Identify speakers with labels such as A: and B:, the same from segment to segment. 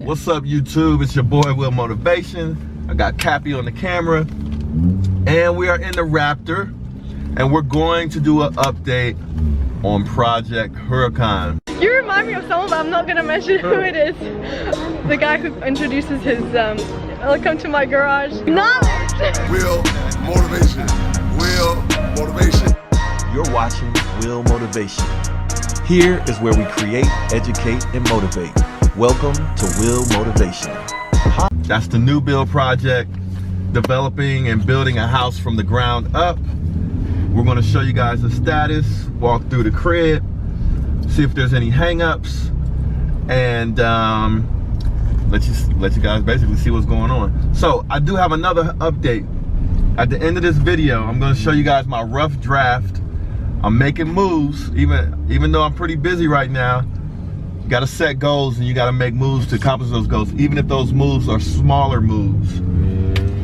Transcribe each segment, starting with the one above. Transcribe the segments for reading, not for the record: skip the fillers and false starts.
A: What's up, YouTube? It's your boy Will Motivation. I got Capi on the camera, and we are in the Raptor, and we're going to do an update on Project Huracan.
B: You remind me of someone, but I'm not gonna mention who it is. The guy who introduces his welcome to my garage. Knowledge!
C: Will Motivation. Will Motivation.
D: You're watching Will Motivation. Here is where we create, educate, and motivate. Welcome to Will Motivation.
A: That's the new build project, developing and building a house from the ground up. We're gonna show you guys the status, walk through the crib, see if there's any hang-ups, and let you guys basically see what's going on. So I do have another update. At the end of this video, I'm gonna show you guys my rough draft. I'm making moves, even though I'm pretty busy right now. You gotta set goals and you gotta make moves to accomplish those goals, even if those moves are smaller moves.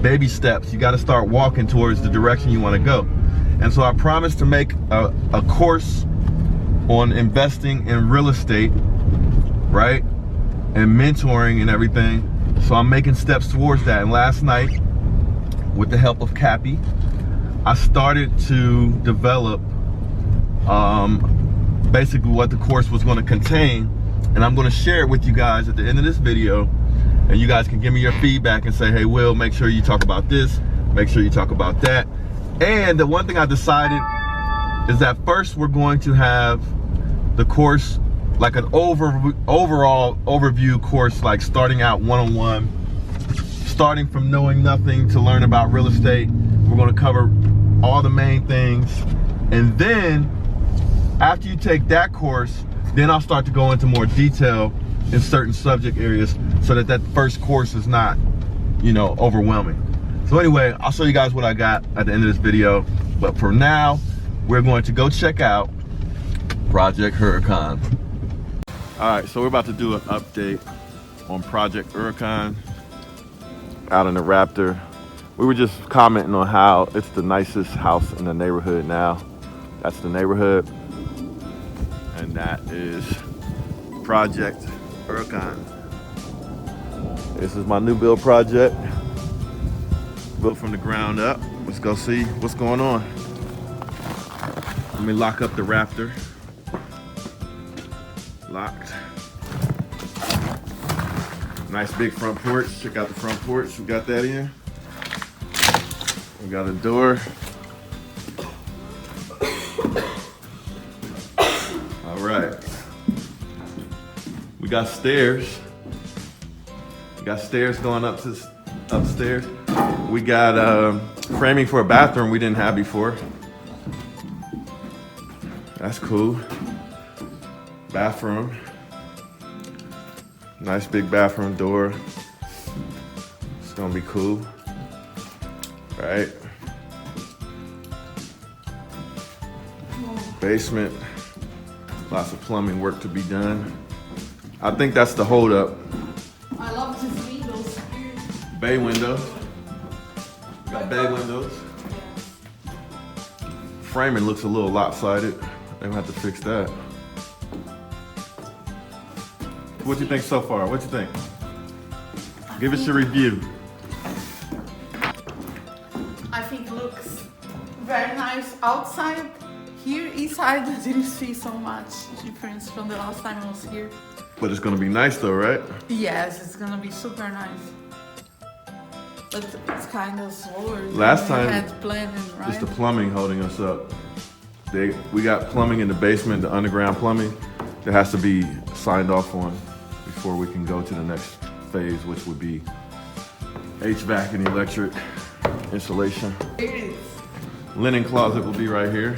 A: Baby steps, you gotta start walking towards the direction you wanna go. And so I promised to make a course on investing in real estate, right? And mentoring and everything. So I'm making steps towards that. And last night, with the help of Capi, I started to develop basically what the course was going to contain, and I'm going to share it with you guys at the end of this video, and you guys can give me your feedback and say, hey Will, make sure you talk about this, make sure you talk about that. And the one thing I decided is that first we're going to have the course like an overall overview course, like starting out one-on-one, starting from knowing nothing to learn about real estate. We're going to cover all the main things, and then after you take that course, then I'll start to go into more detail in certain subject areas so that first course is not, you know, overwhelming. So anyway, I'll show you guys what I got at the end of this video. But for now, we're going to go check out Project Huracan. All right, so we're about to do an update on Project Huracan out in the Raptor. We were just commenting on how it's the nicest house in the neighborhood now. That's the neighborhood. And that is Project Huracan. This is my new build project, built from the ground up. Let's go see what's going on. Let me lock up the Raptor. Locked. Nice big front porch. Check out the front porch. We got that in. We got a door. All right. We got stairs. We got stairs going up to upstairs. We got framing for a bathroom we didn't have before. That's cool. Bathroom. Nice big bathroom door. It's gonna be cool. All right. Basement. Lots of plumbing work to be done. I think that's the holdup.
E: I love these windows here.
A: Bay windows. We got bay windows. Framing looks a little lopsided. They're gonna have to fix that. What do you think so far? What do you think? Give us your review.
E: I think it looks very nice outside. Here inside I didn't see so much difference from the last time I was here.
A: But it's gonna be nice though, right?
E: Yes, it's gonna be super nice. But it's kind of slower than
A: Last
E: we
A: time,
E: had planned, right?
A: it's the plumbing holding us up. We got plumbing in the basement, the underground plumbing, that has to be signed off on before we can go to the next phase, which would be HVAC and electric installation.
E: It is.
A: Linen closet will be right here.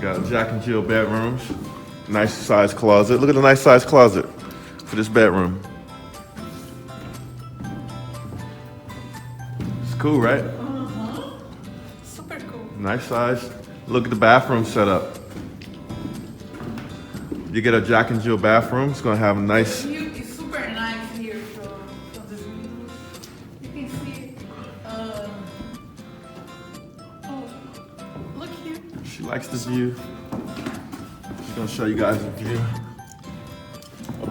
A: Got Jack and Jill bedrooms. Nice size closet. Look at the nice size closet for this bedroom. It's cool, right?
E: Super cool.
A: Nice size. Look at the bathroom setup. You get a Jack and Jill bathroom. It's gonna have a nice.
E: The view is super nice here from this window. You can see. Oh, look here.
A: She likes this view. She's gonna show you guys the view.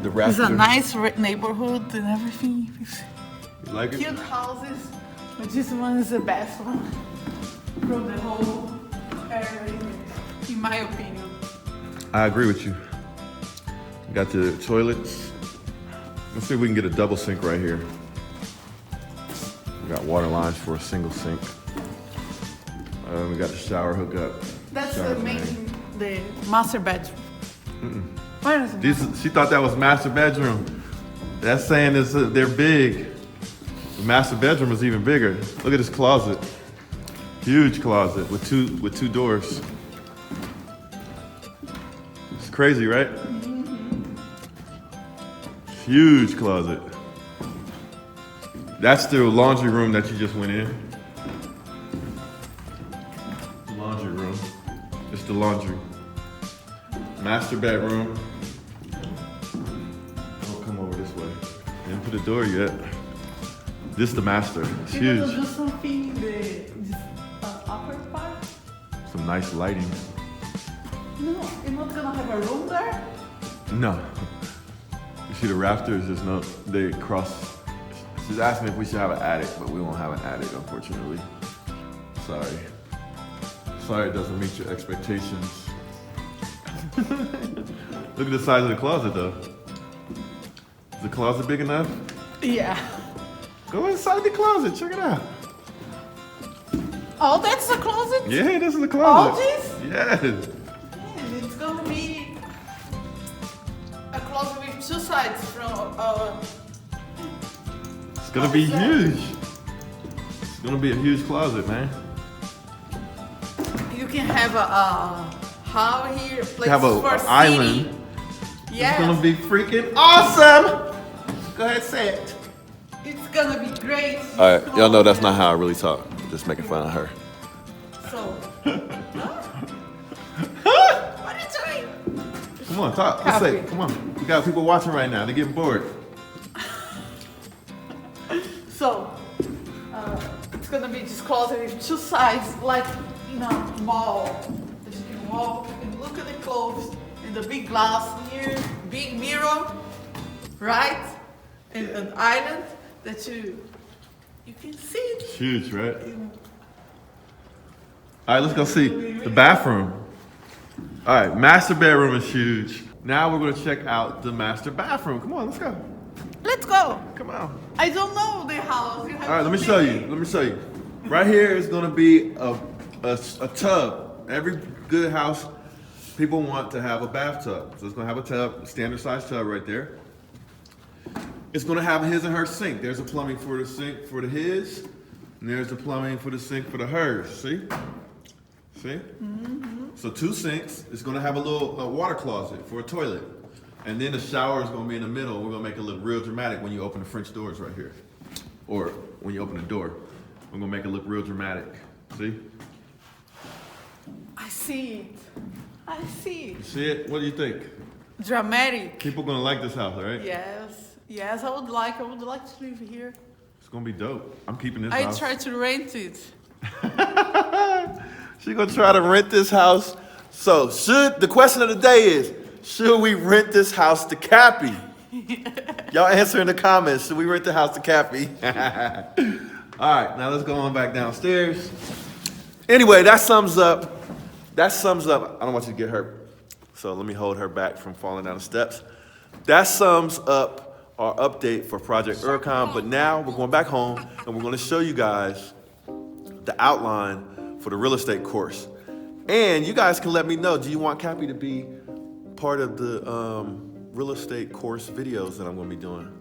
A: the rafters.
E: It's a nice neighborhood and everything.
A: You like it?
E: Cute houses, but this one is the best one from the whole area, in my opinion.
A: I agree with you. Got the toilets. Let's see if we can get a double sink right here. We got water lines for a single sink. We got the shower hookup.
E: That's
A: Shower
E: the main,
A: thing.
E: the master bedroom. Where is it?
A: She thought that was master bedroom. That's saying this, they're big. The master bedroom is even bigger. Look at this closet. Huge closet with two doors. It's crazy, right? Huge closet. That's the laundry room that you just went in. The laundry room. It's the laundry. Master bedroom. Don't come over this way. Didn't put a door yet. This is the master. It's
E: You're gonna
A: huge.
E: do something in the upper part?
A: Some nice lighting.
E: No, you're not gonna have a room there?
A: No. You see the rafters? There's no. They cross. She's asking if we should have an attic, but we won't have an attic, unfortunately. Sorry. Sorry, it doesn't meet your expectations. Look at the size of the closet, though. Is the closet big enough?
E: Yeah.
A: Go inside the closet. Check it out.
E: Oh, that's the closet?
A: Yeah, this is the
E: All
A: closet.
E: this?
A: Yes.
E: And it's gonna be a closet with two sides from
A: It's gonna be huge. It's gonna be a huge closet, man.
E: you can have a hall here, place
A: Have a
E: for
A: island.
E: sitting. Yes.
A: It's gonna be freaking awesome. Go ahead, say it.
E: It's gonna be great.
A: All right, y'all know that's not how I really talk. Just making fun of her.
E: So, what are you doing?
A: Come on, talk. Let's say,
E: Capi.
A: come on. We got people watching right now. They're getting bored.
E: So, it's gonna be this closet with two sides, like in a mall. That you can walk and look at the clothes and the big glass here, big mirror, right? And an island that you can see it.
A: It's huge, right? All right, let's go see the bathroom. All right, master bedroom is huge. Now we're gonna check out the master bathroom. Come on, let's go.
E: Let's go.
A: Come on.
E: I don't know the house. You have
A: All right, let me
E: to
A: show
E: see.
A: you. Let me show you. Right here is gonna be a tub. Every good house, people want to have a bathtub. So it's gonna have a tub, standard size tub right there. It's gonna have his and her sink. There's a plumbing for the sink for the his, and there's the plumbing for the sink for the hers. See? See? So two sinks. It's gonna have a little water closet for a toilet. And then the shower is gonna be in the middle. We're gonna make it look real dramatic when you open the French doors right here. Or when you open the door. We're gonna make it look real dramatic. See?
E: I see it. I see it.
A: You see it? What do you think?
E: Dramatic.
A: People gonna like this house, right?
E: Yes. Yes, I would like to live here.
A: It's gonna be dope. I'm keeping this
E: I
A: house.
E: try to rent it.
A: She gonna try to rent this house. So the question of the day is, should we rent this house to Capi? Y'all answer in the comments. Should we rent the house to Capi? All right, now let's go on back downstairs. Anyway, that sums up. I don't want you to get hurt. So let me hold her back from falling down the steps. That sums up our update for Project Huracan. But now we're going back home and we're gonna show you guys the outline for the real estate course. And you guys can let me know, do you want Capi to be part of the real estate course videos that I'm gonna be doing?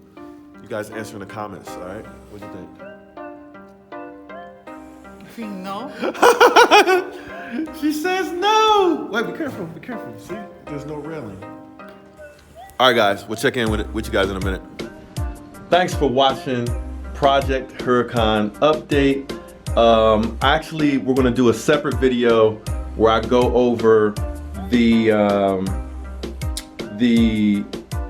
A: You guys answer in the comments, all right? What do you think?
E: I think no.
A: She says no. Wait, be careful, be careful. See, there's no railing. All right, guys, we'll check in with you guys in a minute. Thanks for watching Project Huracan update. Actually, we're gonna do a separate video where I go over the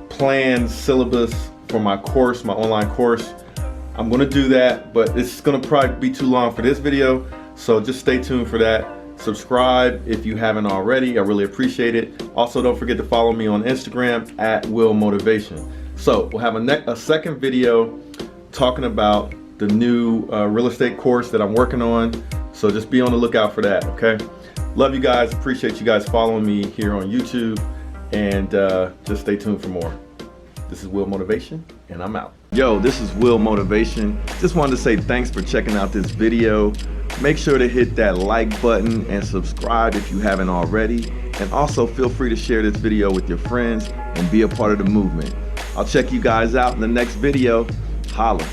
A: planned syllabus for my course, my online course. I'm gonna do that, but it's gonna probably be too long for this video, so just stay tuned for that. Subscribe if you haven't already. I really appreciate it. Also, don't forget to follow me on Instagram at Will Motivation. So we'll have a second video talking about the new real estate course that I'm working on. So just be on the lookout for that, okay? Love you guys. Appreciate you guys following me here on YouTube. And just stay tuned for more. This is Will Motivation, and I'm out. Yo, this is Will Motivation. Just wanted to say thanks for checking out this video. Make sure to hit that like button and subscribe if you haven't already. And also feel free to share this video with your friends and be a part of the movement. I'll check you guys out in the next video. Holla.